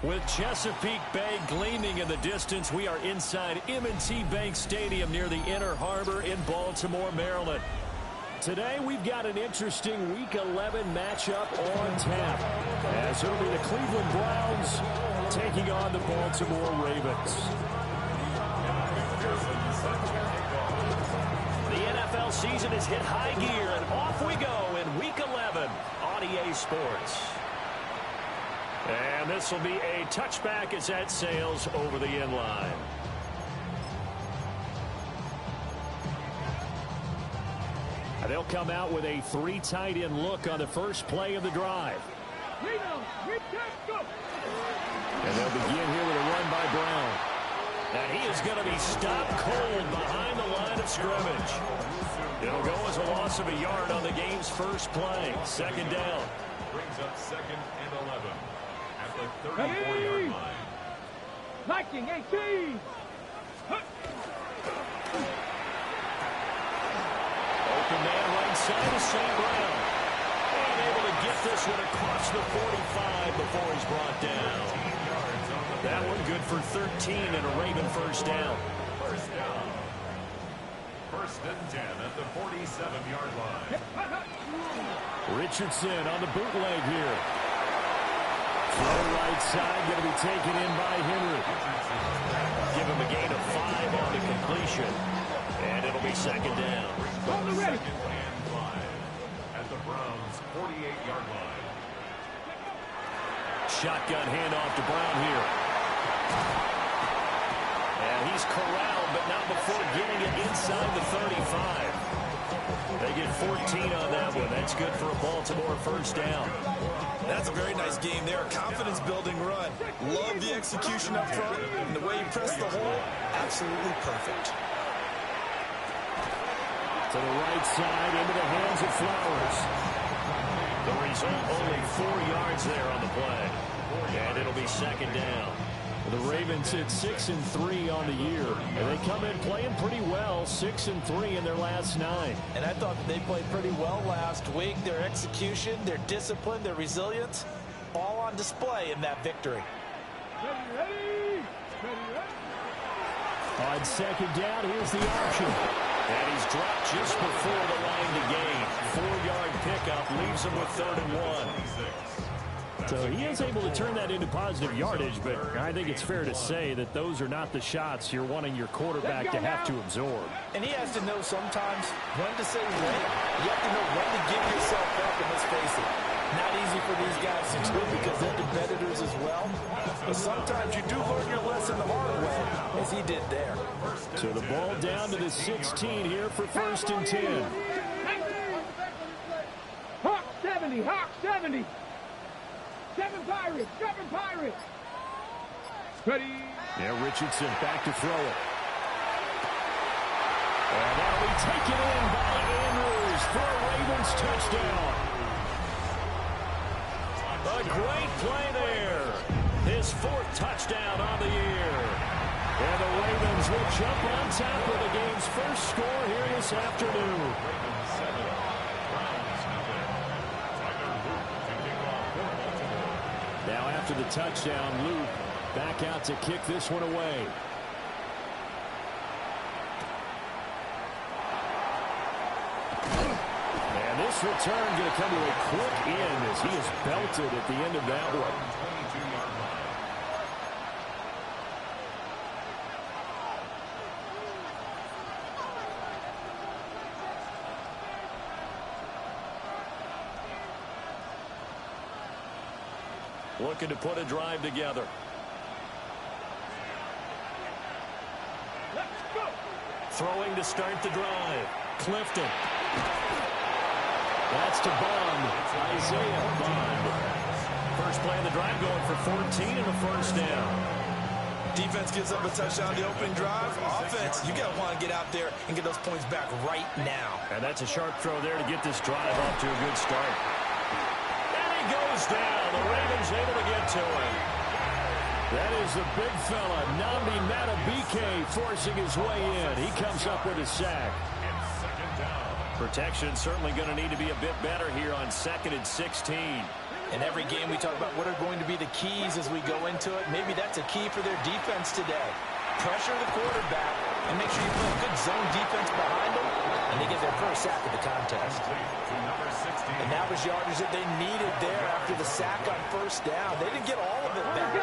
With Chesapeake Bay gleaming in the distance, we are inside M&T Bank Stadium near the Inner Harbor in Baltimore, Maryland. Today, we've got an interesting Week 11 matchup on tap, as it'll be the Cleveland Browns taking on the Baltimore Ravens. The NFL season has hit high gear, and off we go in Week 11 on EA Sports. And this will be a touchback as that sails over the end line. And they'll come out with a 3 tight end look on the first play of the drive. And they'll begin here with a run by Brown. And he is going to be stopped cold behind the line of scrimmage. It'll go as a loss of a yard on the game's first play. Second down. Brings up 2nd and 11 at the 34-yard line. Liking 18. Open man right side of St. Brown. And able to get this one across the 45 before he's brought down. That one good for 13 and a Raven first down. First down. 1st and 10 at the 47-yard line. Richardson on the bootleg here. Throw right side, going to be taken in by Henry. Give him a gain of 5 on the completion. And it'll be second down. Second and 5 at the Browns' 48-yard line. Shotgun handoff to Brown here. And he's corralled, but not before getting it inside the 35. They get 14 on that one. That's good for a Baltimore first down. That's a very nice game there. Confidence-building run. Love the execution up front. And the way he pressed the hole, absolutely perfect. To the right side, into the hands of Flowers. The result, only 4 yards there on the play. And it'll be second down. The Ravens hit 6-3 on the year. And they come in playing pretty well, 6-3 in their last 9. And I thought they played pretty well last week. Their execution, their discipline, their resilience, all on display in that victory. On second down, here's the option. And he's dropped just before the line to gain. 4-yard pickup leaves him with 3rd and 1. So he is able to turn that into positive yardage, but I think it's fair to say that those are not the shots you're wanting your quarterback to have to absorb. And he has to know sometimes when to say when. You have to know when to give yourself up, and let's face it, not easy for these guys to do because they're competitors as well. But sometimes you do learn your lesson the hard way, as he did there. So the ball down to the 16 here for 1st and 10. Hawk 70, Hawk 70. 7 Pirates, 7 Pirates. Ready. Yeah, Richardson back to throw it. And that'll be taken in by Andrews for a Ravens touchdown. A great play there. His 4th touchdown on the year. And the Ravens will jump on top of the game's first score here this afternoon. Now after the touchdown, Luke back out to kick this one away. And this return going to come to a quick end as he is belted at the end of that one. Looking to put a drive together. Let's go. Throwing to start the drive. Clifton. That's to Bond. Isaiah Bond. First play of the drive going for 14 and a first down. Defense gives up a touchdown the opening drive. Offense, you got to want to get out there and get those points back right now. And that's a sharp throw there to get this drive off to a good start. And he goes down. The Ravens able to get to him. That is the big fella, Nnamdi Madubuike, forcing his way in. He comes up with a sack. Second down. Protection certainly going to need to be a bit better here on 2nd and 16. In every game, we talk about what are going to be the keys as we go into it. Maybe that's a key for their defense today. Pressure the quarterback and make sure you play a good zone defense behind them, and they get their first sack of the contest. And that was yardage that they needed there after the sack on first down. They didn't get all of it back,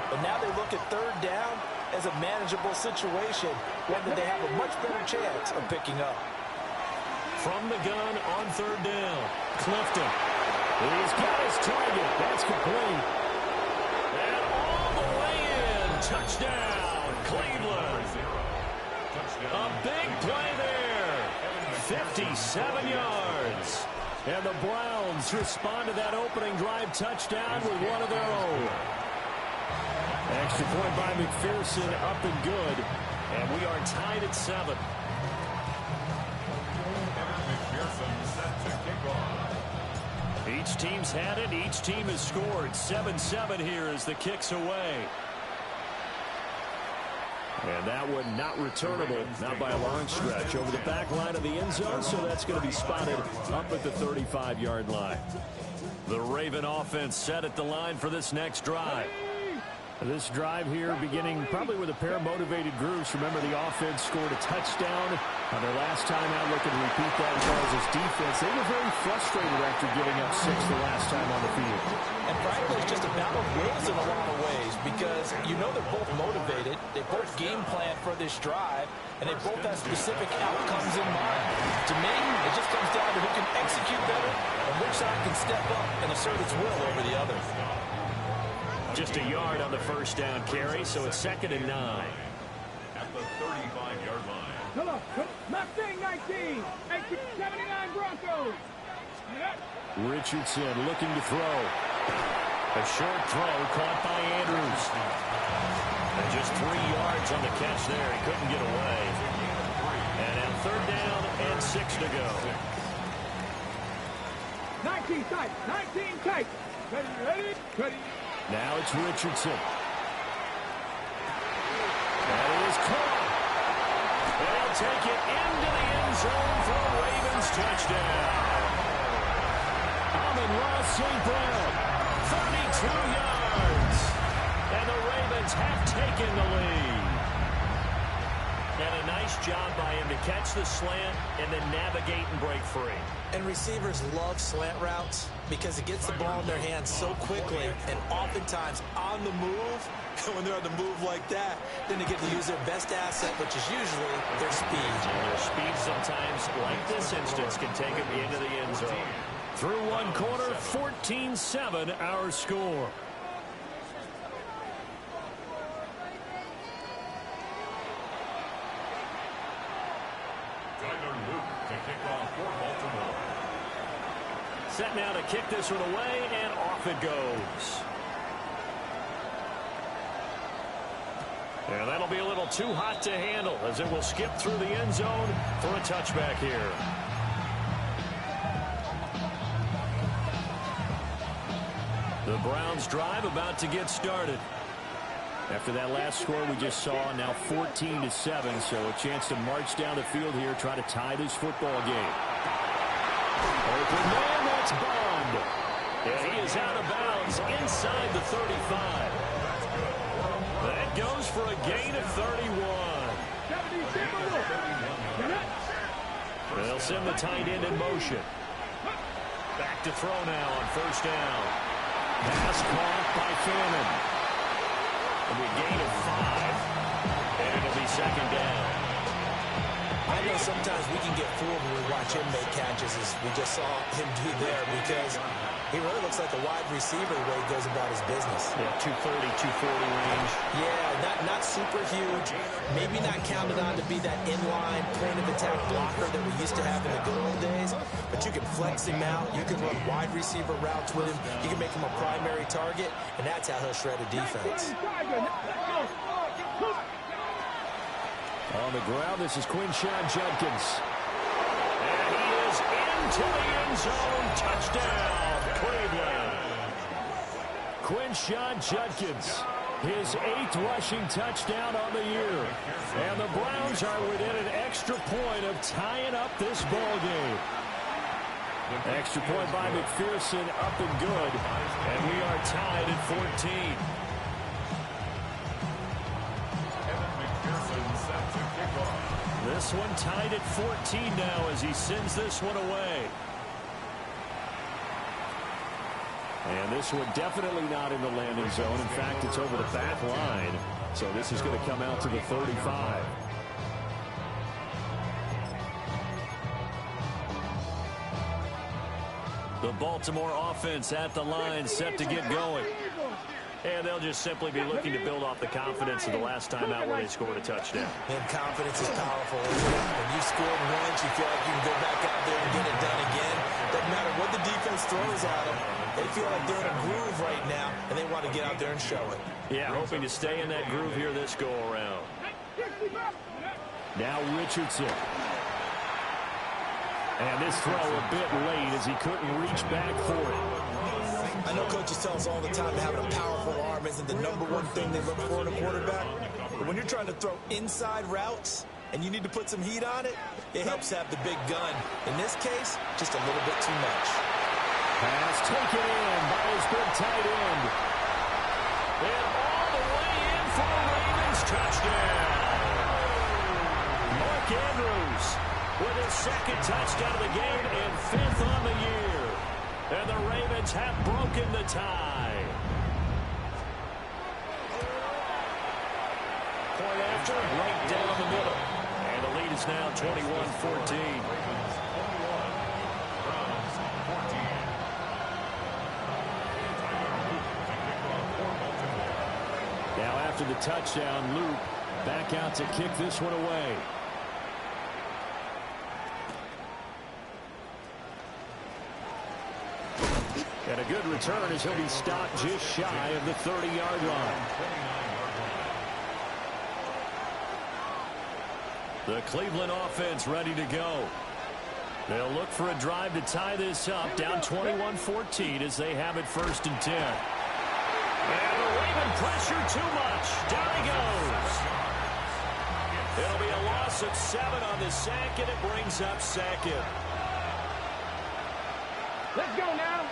but now they look at third down as a manageable situation, one that they have a much better chance of picking up. From the gun on third down, Clifton. He's got his target. That's complete. And all the way in. Touchdown, Cleveland. A big play there. 57 yards. And the Browns respond to that opening drive touchdown with one of their own. Extra point by McPherson, up and good. And we are tied at 7. Each team's had it. Each team has scored. 7-7 here as the kick's away. And that one not returnable, not by a long stretch. Over the back line of the end zone, so that's going to be spotted up at the 35-yard line. The Raven offense set at the line for this next drive. This drive here beginning probably with a pair of motivated groups. Remember, the offense scored a touchdown on their last time out. Looking to repeat that as far as his defense. They were very frustrated after giving up 6 the last time on the field. And frankly, it's just a battle of wills in a lot of ways because you know they're both motivated. They both game plan for this drive, and they both have specific outcomes in mind. To me, it just comes down to who can execute better and which side can step up and assert its will over the other. Just a yard on the first down carry, so it's 2nd and 9. At the 35-yard line. Hello, Mustang 19, 79 Broncos. Richardson looking to throw. A short throw caught by Andrews. And just 3 yards on the catch there. He couldn't get away. And now 3rd down and 6 to go. 19 tight, 19 tight. Ready, ready. Now it's Richardson. That is caught. They'll take it into the end zone for a Ravens touchdown. Amon-Ra St. Brown, 32 yards. And the Ravens have taken the lead. And a nice job by him to catch the slant and then navigate and break free. And receivers love slant routes because it gets the ball in their hands so quickly and oftentimes on the move. And when they're on the move like that, then they get to use their best asset, which is usually their speed. And their speed sometimes, like this instance, can take them into the end zone. Through one quarter, 14-7 our score. Set now to kick this one away, and off it goes. And that'll be a little too hot to handle as it will skip through the end zone for a touchback here. The Browns drive about to get started. After that last score we just saw, now 14-7, so a chance to march down the field here, try to tie this football game. Open man, that's Bond. And he is out of bounds inside the 35. That goes for a gain of 31. They'll send the tight end in motion. Back to throw now on first down. Pass caught by Fannin. It'll be a gain of 5. And it'll be 2nd down. I know sometimes we can get fooled when we watch him make catches, as we just saw him do there, because he really looks like a wide receiver the way he goes about his business. Yeah, 230, 240 range. Yeah, not super huge. Maybe not counted on to be that inline point-of-attack blocker that we used to have in the good old days, but you can flex him out. You can run wide receiver routes with him. You can make him a primary target, and that's how he'll shred a defense. On the ground, this is Quinshon Judkins. And he is into the end zone. Touchdown, Cleveland. Quinshon Judkins, his 8th rushing touchdown on the year. And the Browns are within an extra point of tying up this ball game. Extra point by McPherson, up and good. And we are tied at 14. This one tied at 14 now as he sends this one away. And this one definitely not in the landing zone. In fact, it's over the back line. So this is going to come out to the 35. The Baltimore offense at the line, set to get going. And they'll just simply be looking to build off the confidence of the last time out where they scored a touchdown. And confidence is powerful, isn't it? When you scored once, you feel like you can go back out there and get it done again. Doesn't matter what the defense throws at them. They feel like they're in a groove right now, and they want to get out there and show it. Yeah, hoping to stay in that groove here this go-around. Now Richardson. And this throw a bit late as he couldn't reach back for it. I know coaches tell us all the time that having a powerful arm isn't the #1 thing they look for in a quarterback. But when you're trying to throw inside routes and you need to put some heat on it, it helps have the big gun. In this case, just a little bit too much. Pass taken in by his big tight end. And all the way in for a Ravens touchdown. Mark Andrews with his second touchdown of the game and 5th on the year. And the Ravens have broken the tie. Point after, right down the middle. And the lead is now 21-14. Now after the touchdown, Luke back out to kick this one away. And a good return as he'll be stopped just shy of the 30-yard line. The Cleveland offense ready to go. They'll look for a drive to tie this up, down 21-14 as they have it 1st and 10. And the Raven pressure too much. Down he goes. It'll be a loss of 7 on the sack, and it brings up 2nd. Let's go now.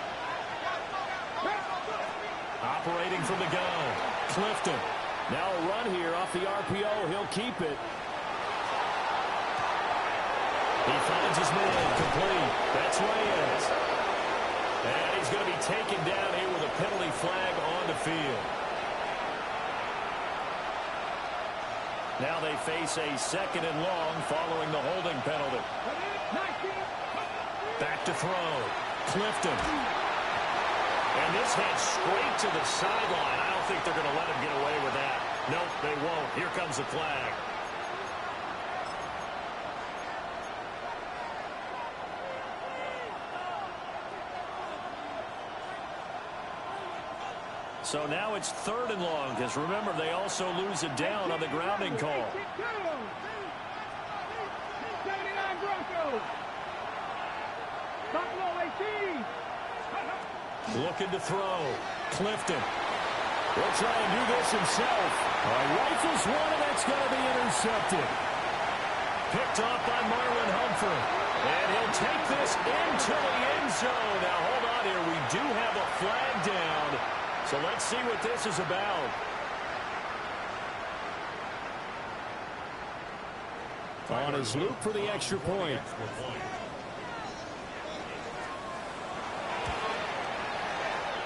Operating from the gun, Clifton. Now a run here off the RPO. He'll keep it. He finds his man, complete. That's Reyes. And he's going to be taken down here with a penalty flag on the field. Now they face a 2nd and long following the holding penalty. Back to throw. Clifton. And this heads straight to the sideline. I don't think they're going to let him get away with that. Nope, they won't. Here comes the flag. So now it's 3rd and long, because remember, they also lose it down on the grounding call. 79 Broncos. Buffalo 18. Looking to throw. Clifton. Will try and do this himself. Rifles one, and that's going to be intercepted. Picked off by Marlon Humphrey. And he'll take this into the end zone. Now, hold on here. We do have a flag down. So let's see what this is about. On his loop for the extra point.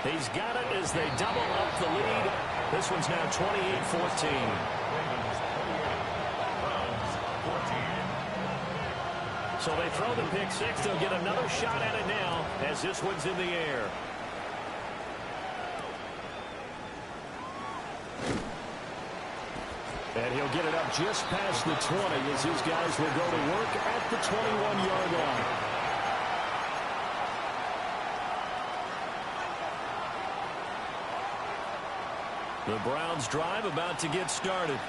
He's got it as they double up the lead. This one's now 28-14. So they throw the pick six. They'll get another shot at it now as this one's in the air. And he'll get it up just past the 20 as his guys will go to work at the 21-yard line. The Browns drive about to get started.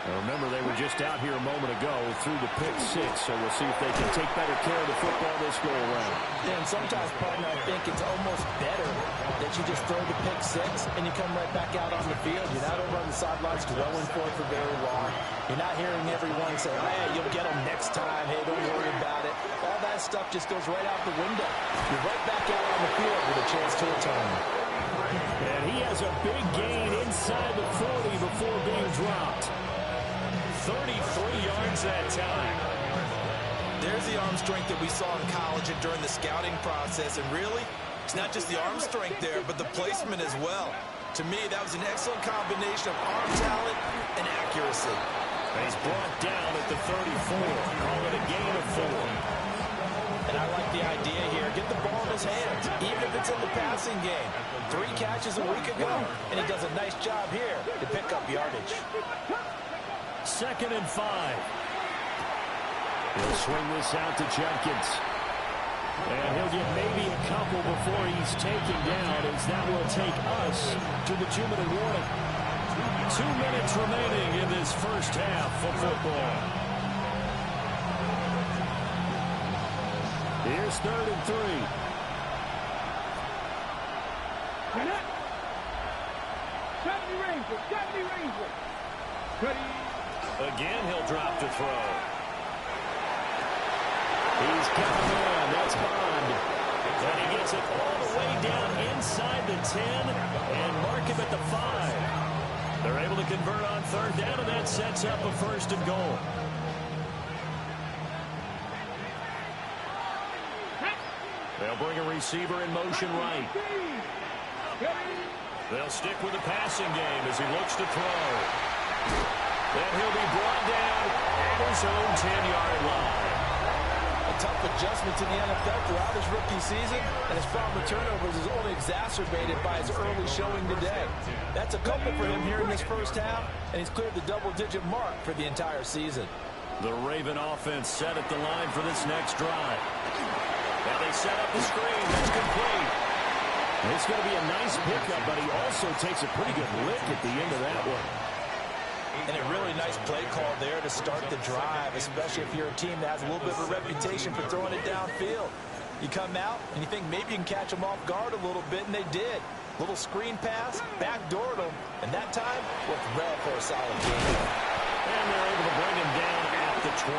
Remember, they were just out here a moment ago through the pick six, so we'll see if they can take better care of the football this go-around. Yeah, and sometimes, partner, I think it's almost better that you just throw the pick six and you come right back out on the field. You're not over on the sidelines dwelling for it for very long. You're not hearing everyone say, hey, you'll get them next time. Hey, don't worry about it. All that stuff just goes right out the window. You're right back out on the field with a chance to return. And he has a big gain inside the 40 before being dropped. 33 yards that time. There's the arm strength that we saw in college and during the scouting process. And really, it's not just the arm strength there, but the placement as well. To me, that was an excellent combination of arm talent and accuracy. He's brought down at the 34. Call it a gain of 4. And I like the idea here. Get the ball in his hands, even if it's in the passing game. 3 catches a week ago, and he does a nice job here to pick up yardage. 2nd and 5. He'll swing this out to Jenkins. And he'll get maybe a couple before he's taken down, as that will take us to the 2-minute warning. 2 minutes remaining in this first half of football. Here's 3rd and 3. Again, he'll drop to throw. He's got a man. That's Bond. And he gets it all the way down inside the 10 and mark him at the 5. They're able to convert on 3rd down, and that sets up a 1st and goal. They'll bring a receiver in motion right. They'll stick with the passing game as he looks to throw. Then he'll be brought down at his own 10-yard line. A tough adjustment to the NFL throughout his rookie season, and his problem with turnovers is only exacerbated by his early showing today. That's a couple for him here in this first half, and he's cleared the double-digit mark for the entire season. The Raven offense set at the line for this next drive. Now they set up the screen. That's complete. It's going to be a nice pickup, but he also takes a pretty good lick at the end of that one. And a really nice play call there to start the drive, especially if you're a team that has a little bit of a reputation for throwing it downfield. You come out and you think maybe you can catch them off guard a little bit, and they did. Little screen pass, backdoored them, and that time worked well for a solid game. And they're able to bring him down at the 20.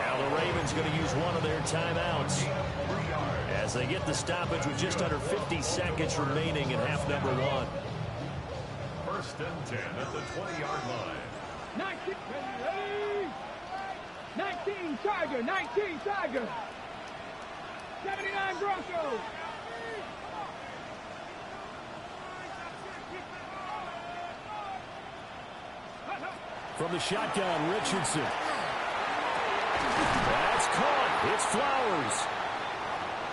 Now the Ravens going to use one of their timeouts as they get the stoppage with just under 50 seconds remaining in half number 1. 1st and 10 at the 20-yard line. 19 Tiger, 19 Tiger. 79 Broncos. From the shotgun, Richardson. That's caught. It's Flowers.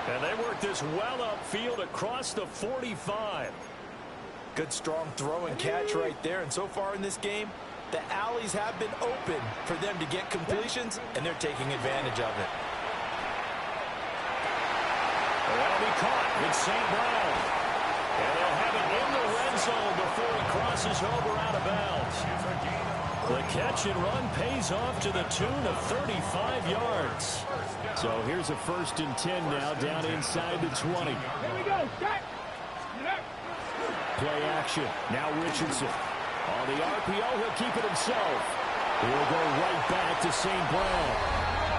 And they work this well upfield across the 45. Good strong throw and catch right there. And so far in this game, the alleys have been open for them to get completions, and they're taking advantage of it. That'll be caught. It's St. Brown. And they'll have it in the red zone before he crosses over out of bounds. The catch and run pays off to the tune of 35 yards. So here's a 1st and 10 now down inside the 20. Here we go. Start. Play action. Now Richardson. On the RPO, he'll keep it himself. He'll go right back to St. Brown.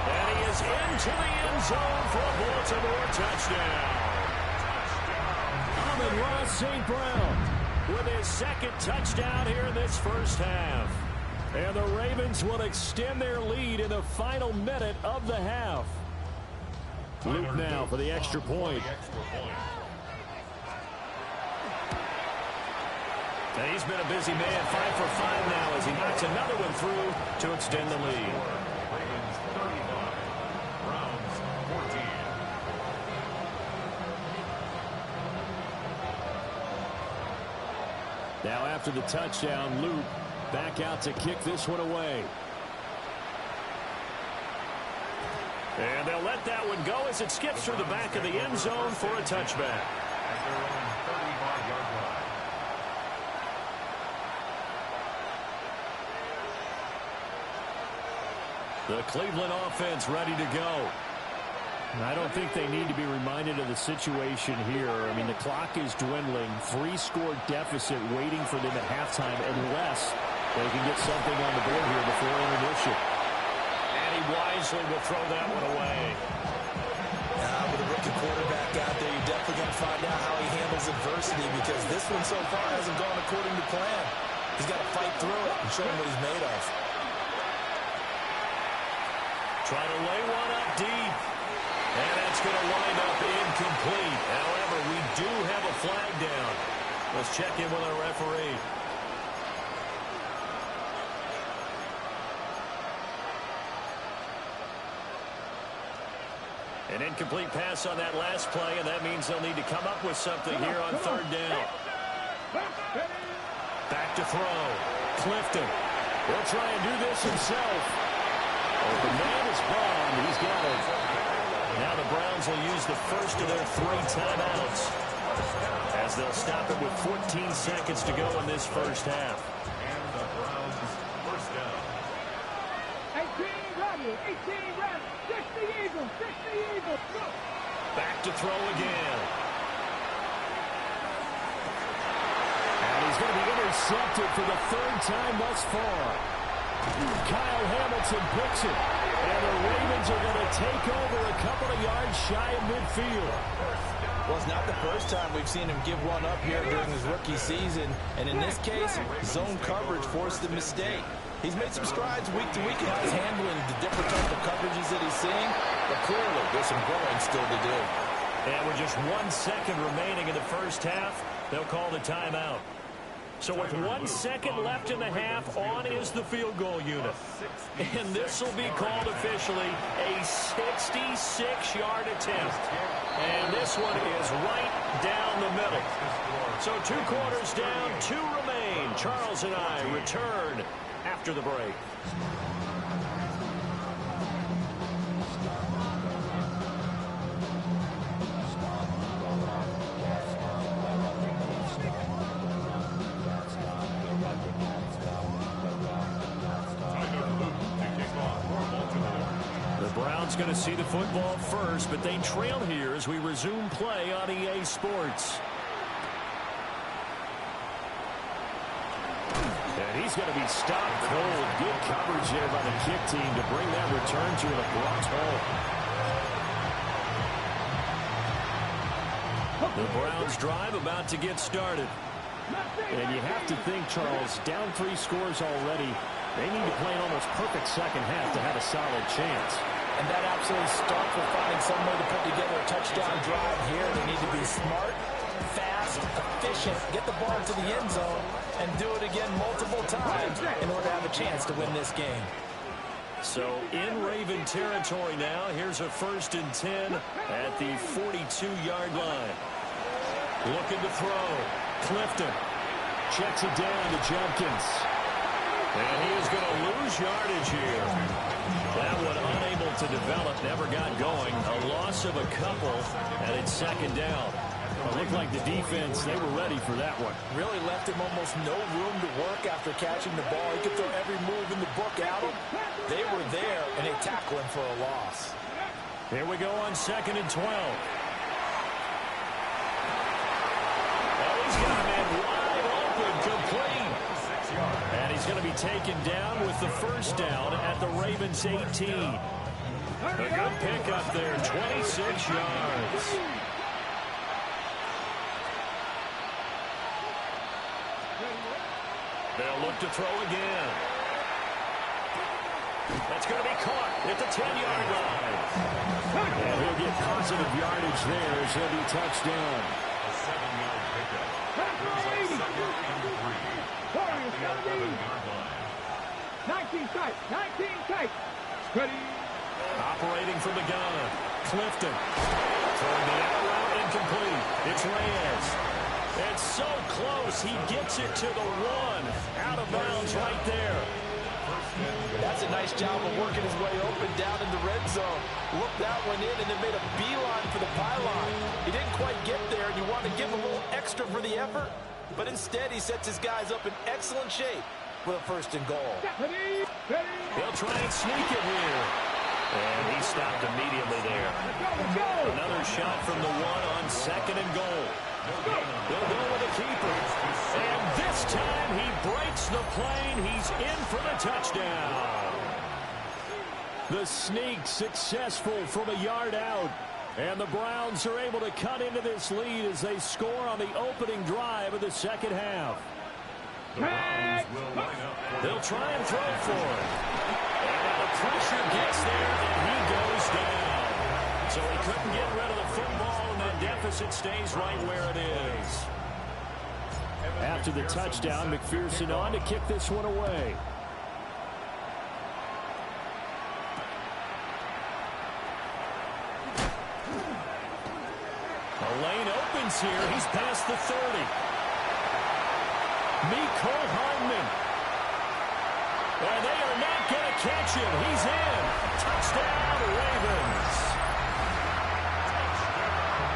And he is into the end zone for a Baltimore touchdown. Amon-Ra St. Brown with his 2nd touchdown here in this first half. And the Ravens will extend their lead in the final minute of the half. Luke now for the extra point. And he's been a busy man, 5 for 5 now as he knocks another one through to extend the lead. Ravens 35, Browns 14. Now after the touchdown, Luke back out to kick this one away. And they'll let that one go as it skips through the back of the end zone for a touchback. At their own 35-yard line. The Cleveland offense ready to go. I don't think they need to be reminded of the situation here. I mean, the clock is dwindling. 3-score deficit waiting for them at halftime unless they can get something on the board here before intermission. And he wisely will throw that one away. With a rookie quarterback out there, you're definitely going to find out how he handles adversity because this one so far hasn't gone according to plan. He's got to fight through it and show him what he's made of. Try to lay one up deep. And that's going to wind up incomplete. However, we do have a flag down. Let's check in with our referee. An incomplete pass on that last play, and that means they'll need to come up with something here on third down. Back to throw. Clifton. He'll try and do this himself. Open man is bombed. He's got it. Now the Browns will use the first of their 3 timeouts as they'll stop it with 14 seconds to go in this first half. And the Browns first down. 18 ready, 18 ready. 60 Eagles, 60 Eagles. Go. Back to throw again. And he's going to be intercepted for the 3rd time thus far. Kyle Hamilton picks it. And the Ravens are going to take over a couple of yards shy of midfield. Well, it's not the first time we've seen him give one up here during his rookie season. And in this case, zone coverage forced the mistake. He's made some strides week to week in his handling the different type of coverages that he's seeing. But clearly, there's some growing still to do. And with just 1 second remaining in the first half, they'll call the timeout. So with 1 second left in the half, on is the field goal unit. And this will be called officially a 66-yard attempt. And this one is right down the middle. So 2 quarters down, 2 remain. Charles and I return after the break. Going to see the football first, but they trail here as we resume play on EA Sports. And he's going to be stopped cold. Good coverage there by the kick team to bring that return to an abrupt halt. The Browns drive about to get started. And you have to think, Charles, down 3 scores already. They need to play an almost perfect second half to have a solid chance. And that absolutely starts with finding some way to put together a touchdown drive here. They need to be smart, fast, efficient, get the ball to the end zone, and do it again multiple times in order to have a chance to win this game. So in Raven territory now, here's a 1st and 10 at the 42-yard line. Looking to throw. Clifton checks it down to Jenkins. And he is going to lose yardage here. That one unable to develop, never got going. A loss of a couple, and it's 2nd down. It looked like the defense, they were ready for that one. Really left him almost no room to work after catching the ball. He could throw every move in the book at him. They were there, and they tackle him for a loss. Here we go on 2nd and 12. Oh, he's got a man wide open, complete. And he's going to be taken down with the 1st down at the Ravens 18. A good pickup there, 26 yards. They'll look to throw again. That's going to be caught at the 10-yard line. And he'll get positive yardage there as he'll be touchdown. A 7-yard pickup. Brings up 2nd and 3. 11-yard line. 19 tight, 19 tight. Ready. Operating from the gun. Clifton. Throwing the out route incomplete. It's Reyes. It's so close. He gets it to the 1. Out of bounds right there. That's a nice job of working his way open down in the red zone. Looked that one in and then made a beeline for the pylon. He didn't quite get there, and you want to give him a little extra for the effort. But instead, he sets his guys up in excellent shape with a 1st and goal. He'll try and sneak it here. And he stopped immediately there. Another shot from the one on 2nd and goal. They'll go with the keeper. And this time he breaks the plane. He's in for the touchdown. The sneak successful from a yard out. And the Browns are able to cut into this lead as they score on the opening drive of the 2nd half. They'll try and throw for it. And now the pressure gets there, and he goes down. So he couldn't get rid of the football, and that deficit stays right where it is. After the touchdown, McPherson on to kick this one away. A lane opens here. He's past the 30. Miko Hardman. And they are not going to catch him. He's in. Touchdown, Ravens.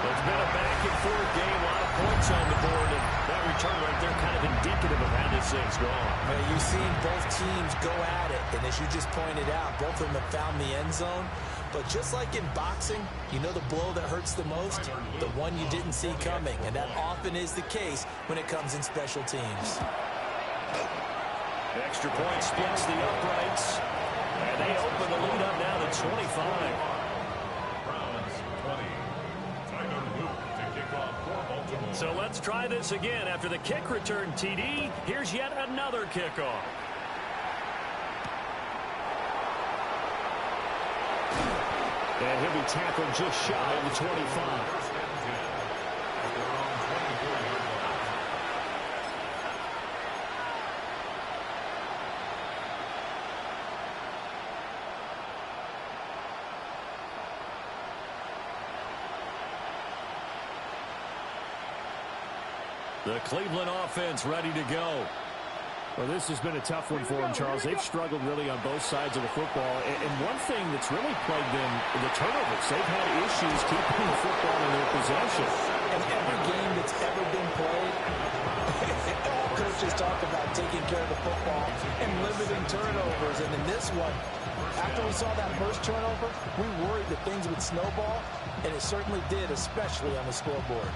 It's been a back-and-forth game. A lot of points on the board. And that return right there kind of indicative of how this thing's gone. Well, you've seen both teams go at it. And as you just pointed out, both of them have found the end zone. But just like in boxing, you know the blow that hurts the most? The one you didn't see coming. And that often is the case when it comes in special teams. Extra point splits the uprights. And they open the lead up now to 25. Browns 20. Tyler Luke to kick off for Baltimore. So let's try this again. After the kick return TD, here's yet another kickoff. And he'll be tackled just shy of the 25. The Cleveland offense ready to go. Well, this has been a tough one for them, Charles. They've struggled really on both sides of the football. And one thing that's really plagued them, the turnovers. They've had issues keeping the football in their possession. And every game that's ever been played, all coaches talk about taking care of the football and limiting turnovers. And in this one, after we saw that first turnover, we worried that things would snowball, and it certainly did, especially on the scoreboard.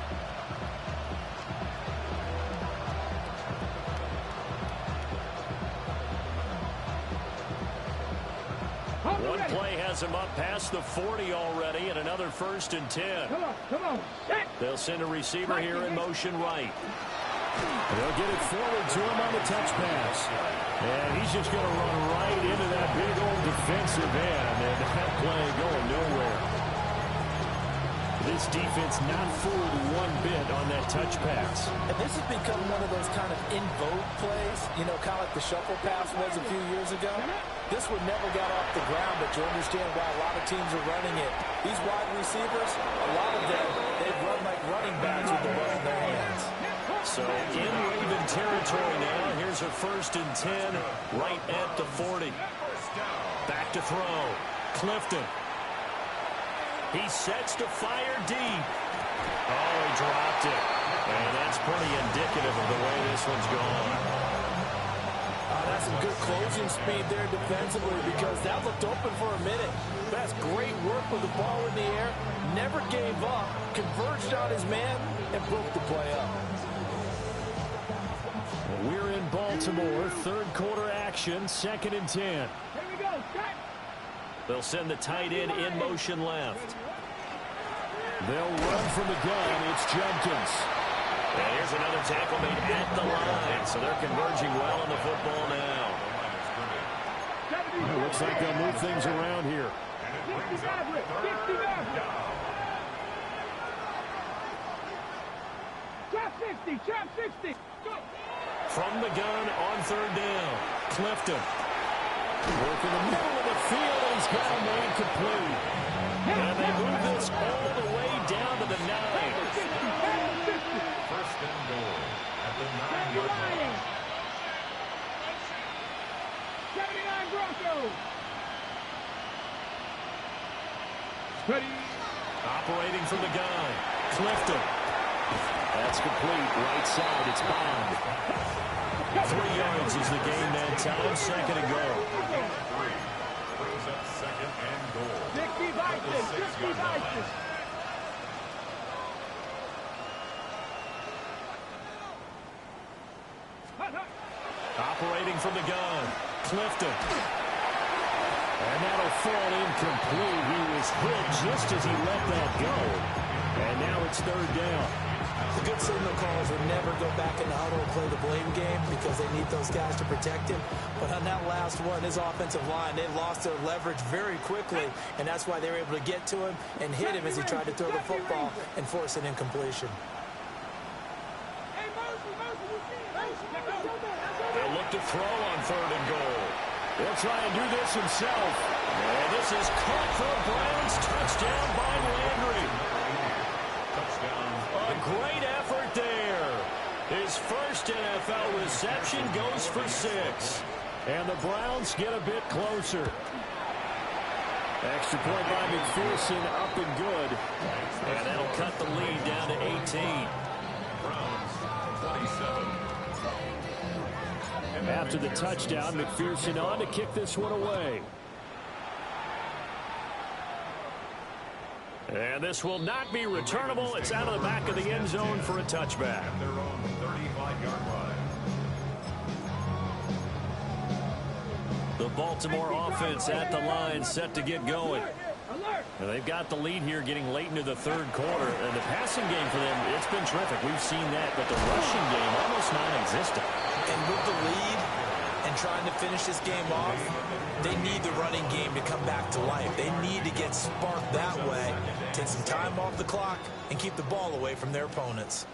One play has him up past the 40 already, and another 1st and 10. Come on. They'll send a receiver here in motion right. They'll get it forward to him on the touch pass. And he's just going to run right into that big old defensive end, and that play going nowhere. This defense not fooled one bit on that touch pass. And this has become one of those kind of in vogue plays, you know, kind of like the shuffle pass was a few years ago. This one never got off the ground, but you understand why a lot of teams are running it. These wide receivers, a lot of them, they've run like running backs with the ball in their hands. So in Raven territory now, here's a 1st and 10 right at the 40. Back to throw. Clifton. He sets to fire deep. Oh, he dropped it. And that's pretty indicative of the way this one's gone. That's some good closing speed there defensively because that looked open for a minute. That's great work with the ball in the air. Never gave up. Converged on his man and broke the play up. We're in Baltimore. 3rd quarter action. 2nd and 10. Here we go. They'll send the tight end in motion left. They'll run from the gun. It's Jenkins. And here's another tackle made at the line. So they're converging well on the football now. It looks like they'll move things around here. 60 Maverick. 60 Maverick. Trap 60. Trap 60. Go. From the gun on 3rd down. Clifton. Work in the middle of the field, and he's got a man complete. And they move this all the way down to the 9. 1st and goal at the 9-yard line. 79 Broncos. Ready. Operating from the gun. Clifton. That's complete. Right side. It's Bond. yards is the gain that time. Second and goal. Brings up second and goal. 60 Vikings. Operating from the gun, Clifton. And that'll fall incomplete. He was hit just as he let that go. And now it's third down. The good signal callers will never go back in the huddle and play the blame game because they need those guys to protect him. But on that last one, his offensive line, they lost their leverage very quickly, and that's why they were able to get to him and hit him as he tried to throw the football and force an incompletion. They'll look to throw on third and goal. He'll try and do this himself. And this is caught for a Browns touchdown by Landry. A great effort there. His first NFL reception goes for 6. And the Browns get a bit closer. Extra point by McPherson, up and good. And that'll cut the lead down to 18. Browns 27. After the touchdown, McPherson on to kick this one away. And this will not be returnable. It's out of the back of the end zone for a touchback. At their own 35-yard line. The Baltimore offense at the line, set to get going. And they've got the lead here getting late into the third quarter. And the passing game for them, it's been terrific. We've seen that, but the rushing game almost non-existent. And with the lead and trying to finish this game off, they need the running game to come back to life. They need to get sparked that way, take some time off the clock, and keep the ball away from their opponents.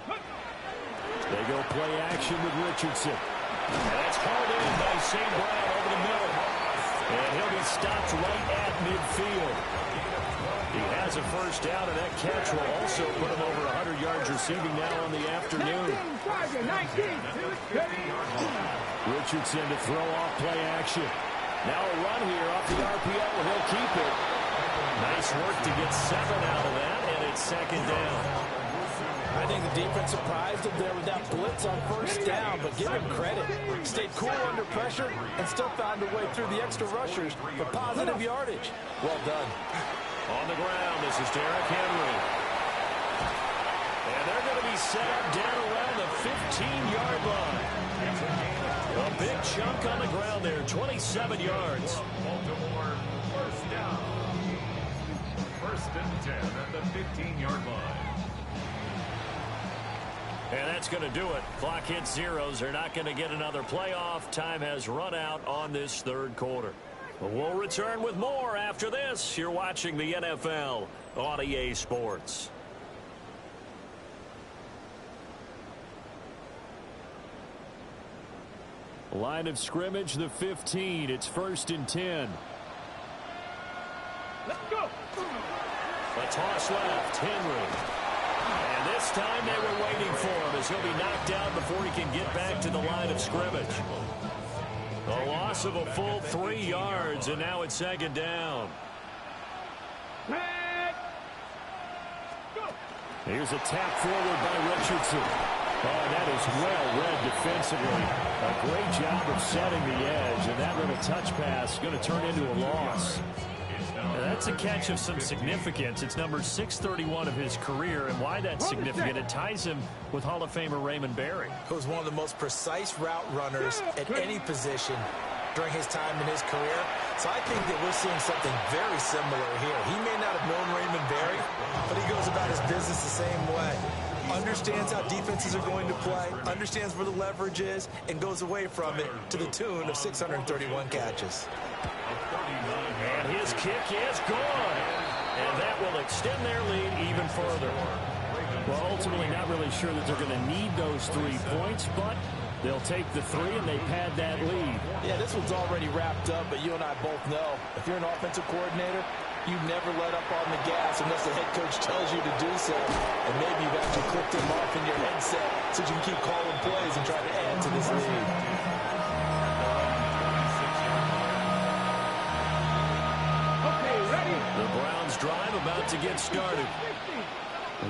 They go play action with Richardson. And that's hauled in by St. Brown over the middle. And he'll be stopped right at midfield. He has a first down, and that catch will also put him over 100 yards receiving now on the afternoon. Richardson to throw off play action. Now a run here off the RPO, and he'll keep it. Nice work to get 7 out of that, and it's second down. I think the defense surprised him there with that blitz on first down, but give him credit. Stayed cool under pressure and still found a way through the extra rushers for positive yardage. Well done. On the ground, this is Derrick Henry. And they're going to be set up down around the 15-yard line. A big chunk on the ground there, 27 yards. Baltimore first down. First and 10 at the 15-yard line. And that's going to do it. Clock hits zeros. They're not going to get another playoff. Time has run out on this third quarter. But we'll return with more after this. You're watching the NFL on EA Sports. Line of scrimmage, the 15. It's first and 10. Let's go. A toss left. Henry. And this time they were waiting for him as he'll be knocked out before he can get back to the line of scrimmage. A loss of a full 3 yards, and now it's second down. Here's a tap forward by Richardson. Oh, that is well read defensively. A great job of setting the edge, and that little touch pass is going to turn into a loss. And that's a catch of some significance. It's number 631 of his career, and why that's significant, it ties him with Hall of Famer Raymond Berry. Who was one of the most precise route runners at any position during his time in his career. So I think that we're seeing something very similar here. He may not have known Raymond Berry, but he goes about his business the same way. Understands how defenses are going to play, understands where the leverage is, and goes away from it to the tune of 631 catches. And his kick is gone. And that will extend their lead even further. Well, ultimately not really sure that they're going to need those 3 points, but they'll take the 3 and they pad that lead. Yeah, this one's already wrapped up, but you and I both know if you're an offensive coordinator, you never let up on the gas unless the head coach tells you to do so. And maybe you've actually clicked him off in your headset so you can keep calling plays and try to add to this lead. The Browns drive about to get started.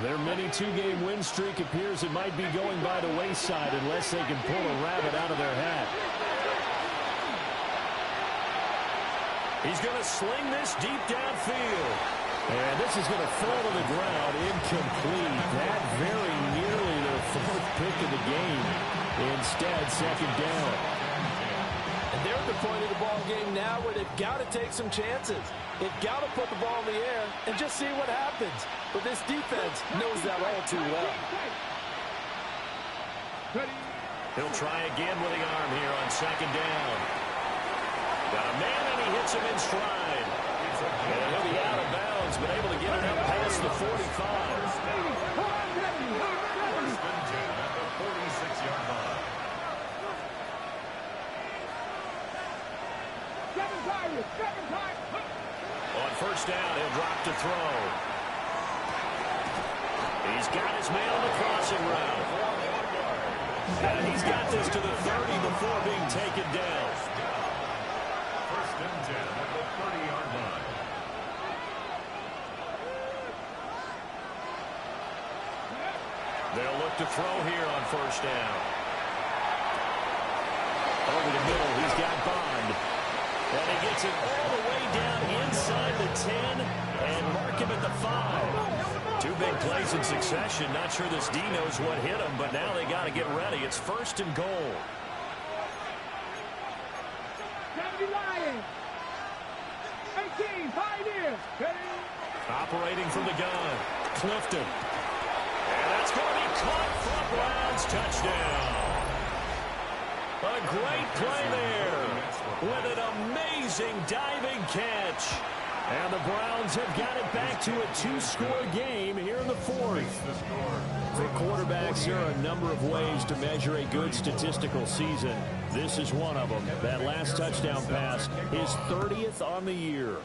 Their mini two-game win streak appears it might be going by the wayside unless they can pull a rabbit out of their hat. He's going to sling this deep downfield. And this is going to fall to the ground incomplete. That very nearly their fourth pick of the game. Instead, second down. And they're at the point of the ball game now where they've got to take some chances. They've got to put the ball in the air and just see what happens. But this defense knows that all too well. He'll try again with the arm here on second down. Got a man and he hits him in stride. And he'll be out of bounds, but able to get it up past the 45. First and 10 at the 46-yard line. On first down, he'll drop to throw. He's got his man on the crossing route. And he's got this to the 30 before being taken down. First and 10 at the 30-yard line. They'll look to throw here on first down. Over the middle, he's got Bond. And he gets it all the way down inside the 10 and mark him at the 5. Two big plays in succession. Not sure this D knows what hit him, but now they got to get ready. It's first and goal. Operating from the gun, Clifton. And that's going to be caught for Browns touchdown. A great play there with an amazing diving catch. And the Browns have got it back to a two-score game here in the fourth. For quarterbacks, there are a number of ways to measure a good statistical season. This is one of them. That last touchdown pass, his 30th on the year.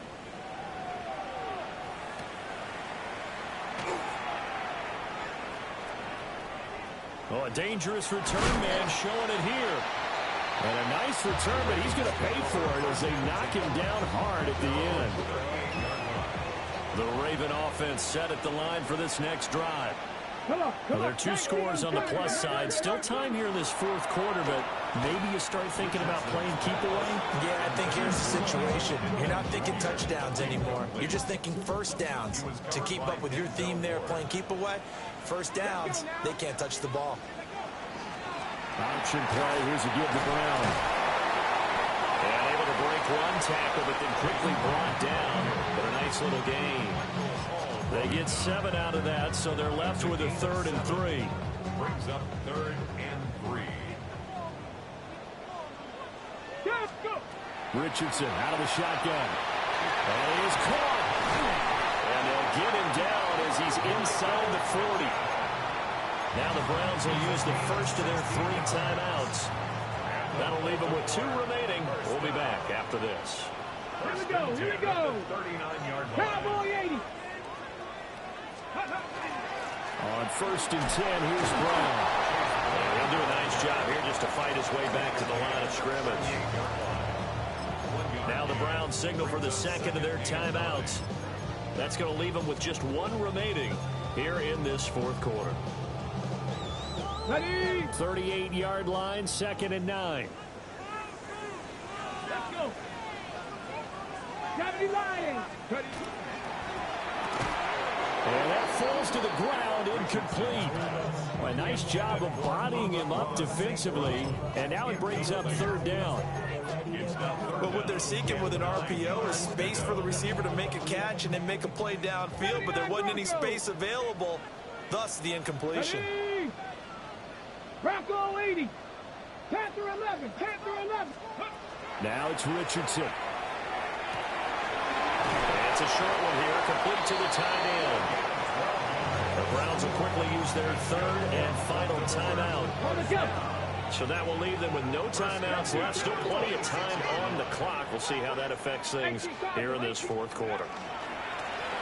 Oh, a dangerous return man showing it here. And a nice return, but he's going to pay for it as they knock him down hard at the end. The Raven offense set at the line for this next drive. Well, there are two scores on the plus side. Still time here in this fourth quarter, but maybe you start thinking about playing keep away? Yeah, I think here's the situation. You're not thinking touchdowns anymore. You're just thinking first downs. To keep up with your theme there, playing keep away, first downs, they can't touch the ball. Option play. Here's a give to Brown. And able to break one tackle, but then quickly brought down. But a nice little gain. They get 7 out of that, so they're left with a 3rd and 3. Brings up 3rd and 3. Richardson out of the shotgun. And he is caught. And they'll get him down as he's inside the 40. Now the Browns will use the first of their 3 timeouts. That'll leave them with 2 remaining. We'll be back after this. Here we go, here we go. 39-yard line. Cowboy 80. On first and 10, here's Brown. He'll do a nice job here just to fight his way back to the line of scrimmage. Now the Browns signal for the second of their timeouts. That's going to leave them with just 1 remaining here in this fourth quarter. Ready? 38-yard line, 2nd and 9. Let's go. 70 Lions. Ready? And that falls to the ground, incomplete. A nice job of bodying him up defensively, and now it brings up 3rd down. But what they're seeking with an RPO is space for the receiver to make a catch and then make a play downfield, but there wasn't any space available, thus the incompletion. Ready? Bronco 80. Panther 11. Panther 11. Now it's Richardson. It's a short one here, complete to the tight end. The Browns will quickly use their 3rd and final timeout. So that will leave them with no timeouts left. Still plenty of time on the clock. We'll see how that affects things here in this fourth quarter.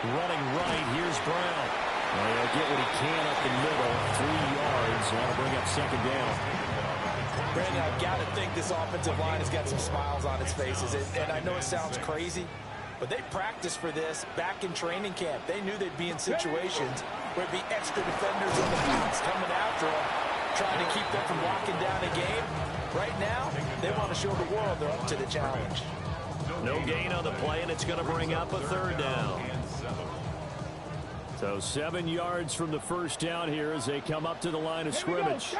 Running right, here's Brown. Well, he'll get what he can up the middle, 3 yards. That'll bring up 2nd down. Brandon, I've got to think this offensive line has got some smiles on its faces. And I know it sounds crazy, But they practiced for this back in training camp. They knew they'd be in situations where there'd be extra defenders on the box coming after them, trying to keep them from locking down a game. Right now, they want to show the world they're up to the challenge. No gain on the play, and it's going to bring up a third down. So 7 yards from the first down here as they come up to the line of scrimmage.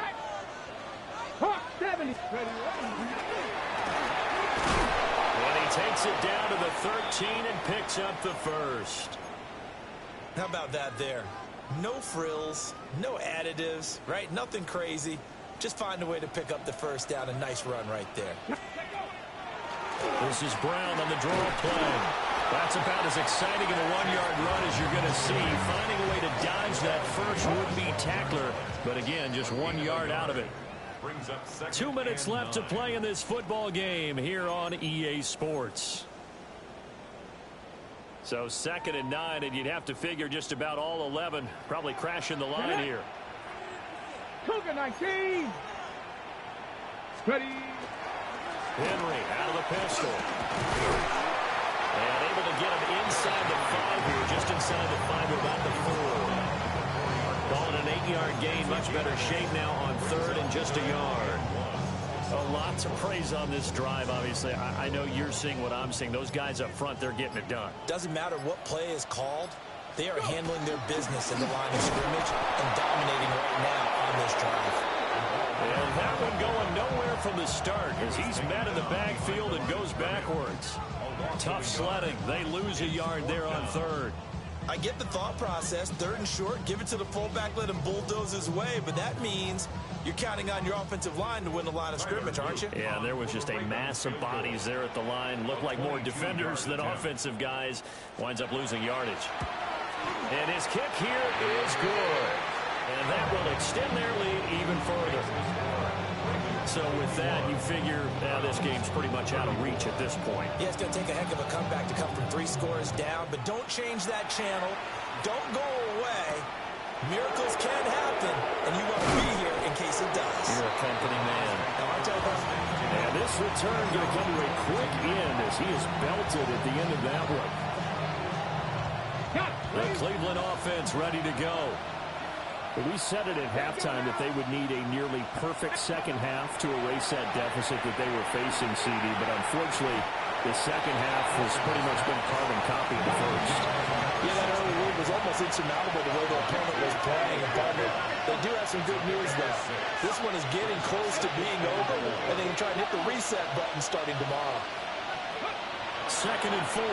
Hawk 70. And he takes it down to the 13 and picks up the first. How about that there? No frills, no additives, right? Nothing crazy. Just find a way to pick up the first down. A nice run right there. This is Brown on the draw play. That's about as exciting of a 1-yard run as you're going to see. Finding a way to dodge that first would-be tackler. But again, just 1 yard out of it. 2 minutes left to play in this football game here on EA Sports. So 2nd and 9, and you'd have to figure just about all 11 probably crashing the line here. Cougar 19. Ready. Henry out of the pistol. And able to get him inside the 5 here, just inside the 5, about the 4. Calling an 8-yard gain, much better shape now on 3rd and just a yard. Oh, lots of praise on this drive, obviously. I know you're seeing what I'm seeing. Those guys up front, they're getting it done. Doesn't matter what play is called. They are handling their business in the line of scrimmage and dominating right now on this drive. And that one going nowhere from the start as he's met in the backfield and goes backwards. Tough sledding. They lose a yard there on 3rd. I get the thought process. 3rd and short, give it to the fullback, let him bulldoze his way. But that means you're counting on your offensive line to win the line of scrimmage, aren't you? Yeah, there was just a mass of bodies there at the line. Looked like more defenders than offensive guys. Winds up losing yardage. And his kick here is good. And that will extend their lead even further. So with that, you figure this game's pretty much out of reach at this point. Yeah, it's going to take a heck of a comeback to come from 3 scores down, but don't change that channel. Don't go away. Miracles can happen, and you want to be here in case it does. You're a company man. Now, aren't I? And this return going to come to a quick end as he is belted at the end of that one. The Cleveland offense ready to go. We said it at halftime that they would need a nearly perfect second half to erase that deficit that they were facing, CD. But unfortunately, the second half has pretty much been carbon copy of the first. Yeah, that early lead was almost insurmountable the way the opponent was playing. And partner, they do have some good news though. This one is getting close to being over, and they can try and hit the reset button starting tomorrow. 2nd and 4.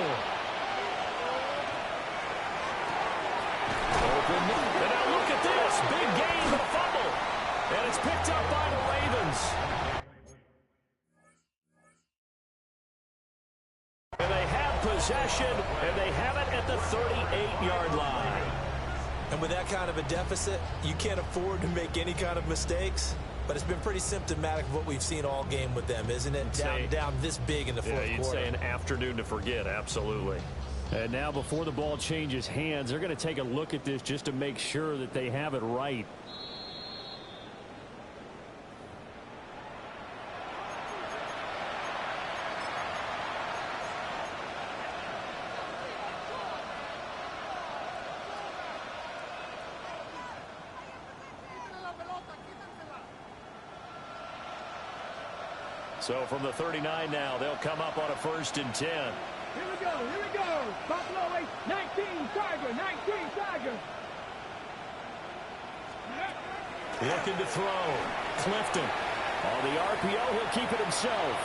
And now look at this. Big gain, the fumble. And it's picked up by the Ravens. And they have possession, and they have it at the 38-yard line. And with that kind of a deficit, you can't afford to make any kind of mistakes. But it's been pretty symptomatic of what we've seen all game with them, isn't it? Down this big in the fourth quarter. Yeah, you'd say an afternoon to forget, absolutely. And now before the ball changes hands, they're going to take a look at this just to make sure that they have it right. So from the 39 now, they'll come up on a 1st and 10. Here we go, here we go. Buffalo 8, 19, Tiger, 19, Tiger. Looking to throw. Clifton. On the RPO, he'll keep it himself.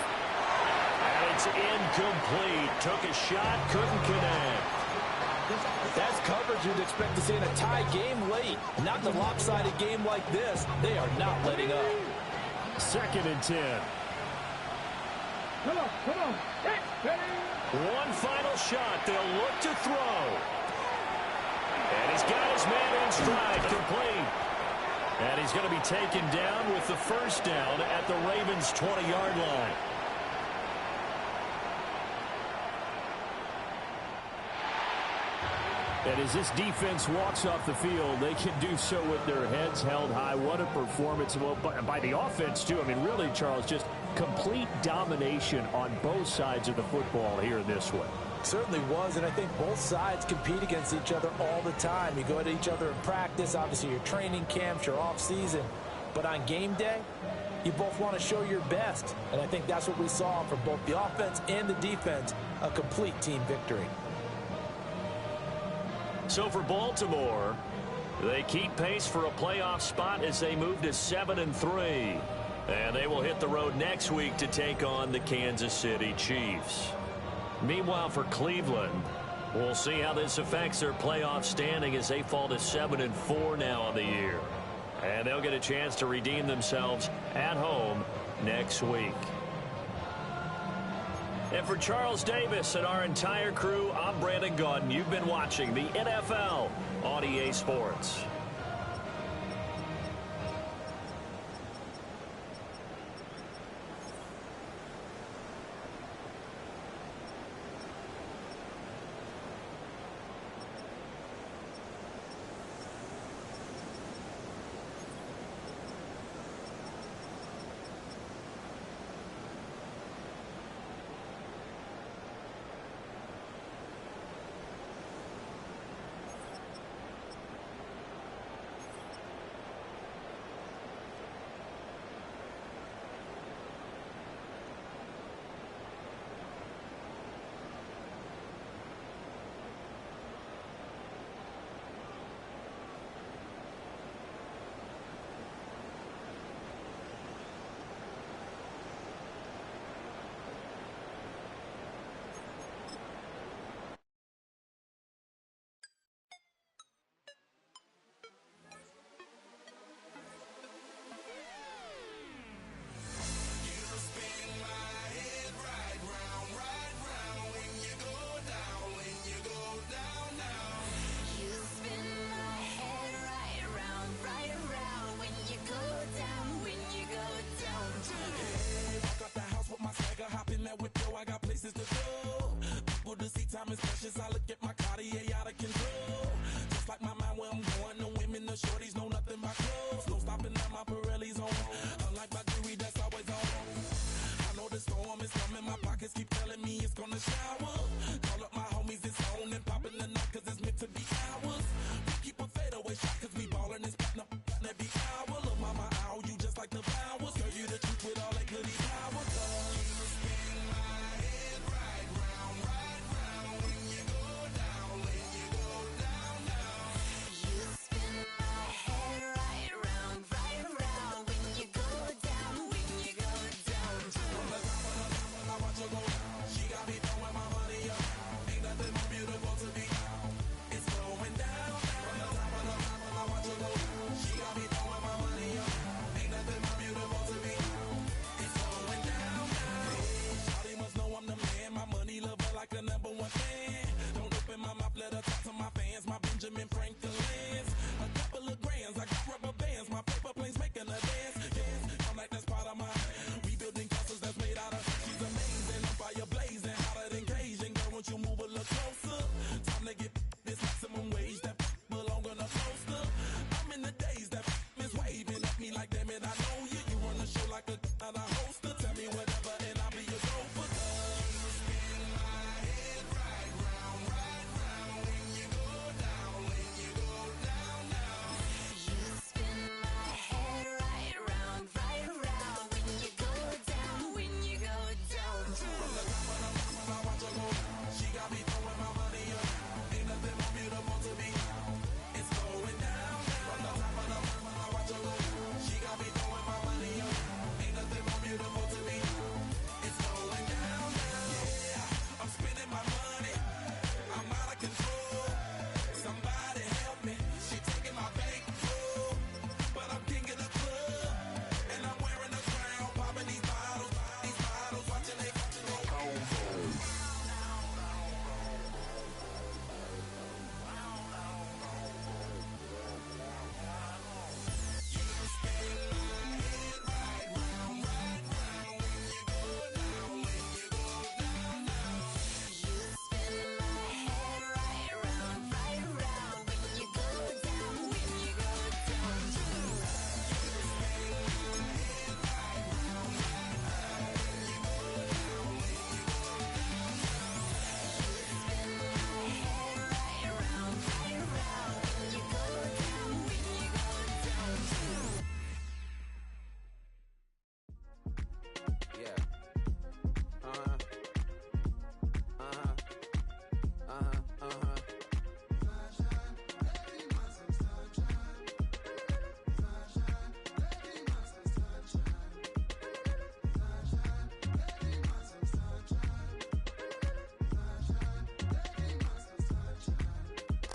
And it's incomplete. Took a shot, couldn't connect. That's coverage you'd expect to see in a tie game late. Not in a lopsided game like this. They are not letting up. 2nd and 10. Come on. One final shot. They'll look to throw. And he's got his man in stride, complete. And he's going to be taken down with the 1st down at the Ravens' 20-yard line. And as this defense walks off the field, they can do so with their heads held high. What a performance by the offense, too. I mean, really, Charles, just complete domination on both sides of the football here in this one. Certainly was, and I think both sides compete against each other all the time. You go at each other in practice, obviously your training camps, your off-season. But on game day, you both want to show your best. And I think that's what we saw from both the offense and the defense, a complete team victory. So for Baltimore, they keep pace for a playoff spot as they move to 7-3. And they will hit the road next week to take on the Kansas City Chiefs. Meanwhile, for Cleveland, we'll see how this affects their playoff standing as they fall to 7-4 now on the year. And they'll get a chance to redeem themselves at home next week. And for Charles Davis and our entire crew, I'm Brandon Gaudin. You've been watching the NFL on EA Sports.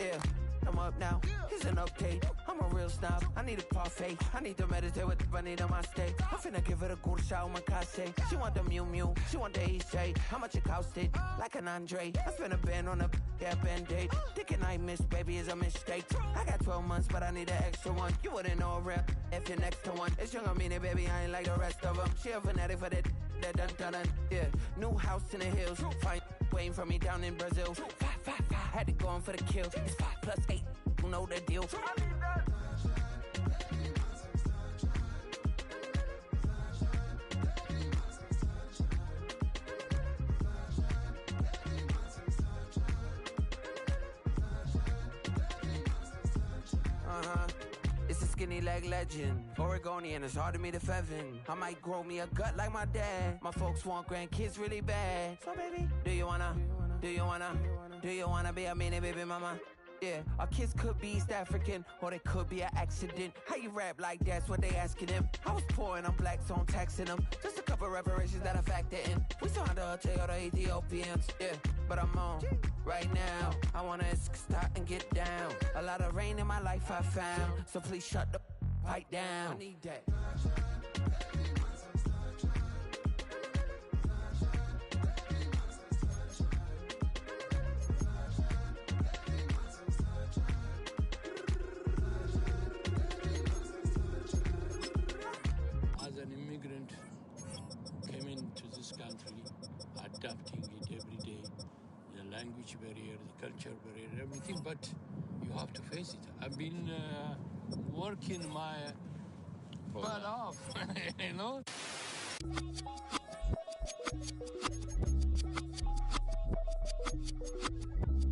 Yeah, I'm up now. Here's an update. I'm a real snob. I need a parfait. I need to meditate with the bunny on my state. I'm finna give it a good shot with my casse. She want the Mew Mew. She want the EJ. How much it costed? Like an Andre. I spent a band on a that band-aid. Thinking I missed, baby, is a mistake. I got 12 months, but I need an extra one. You wouldn't know a rep if you're next to one. It's young, I mean it, baby, I ain't like the rest of them. She a fanatic for that dun. Yeah, new house in the hills. Fine, waiting for me down in Brazil. 5, had to go on for the kill. It's 5 + 8, you know the deal. It's a skinny leg legend. Oregonian, it's hard to meet a Fevin. I might grow me a gut like my dad. My folks want grandkids really bad. So baby, do you wanna be a mini baby mama? Yeah, our kids could be East African, or they could be an accident. How you rap like that's what they asking him. I was poor and I'm black, so I'm taxing them. Just a couple reparations that I factor in. We still under a tail the Ethiopians, yeah. But I'm on right now. I wanna stop and get down. A lot of rain in my life I found, so please shut the pipe down. I need that. As an immigrant, came into this country, adapting it every day, the language barrier, the culture barrier, everything, but you have to face it. I've been working my butt off, you know?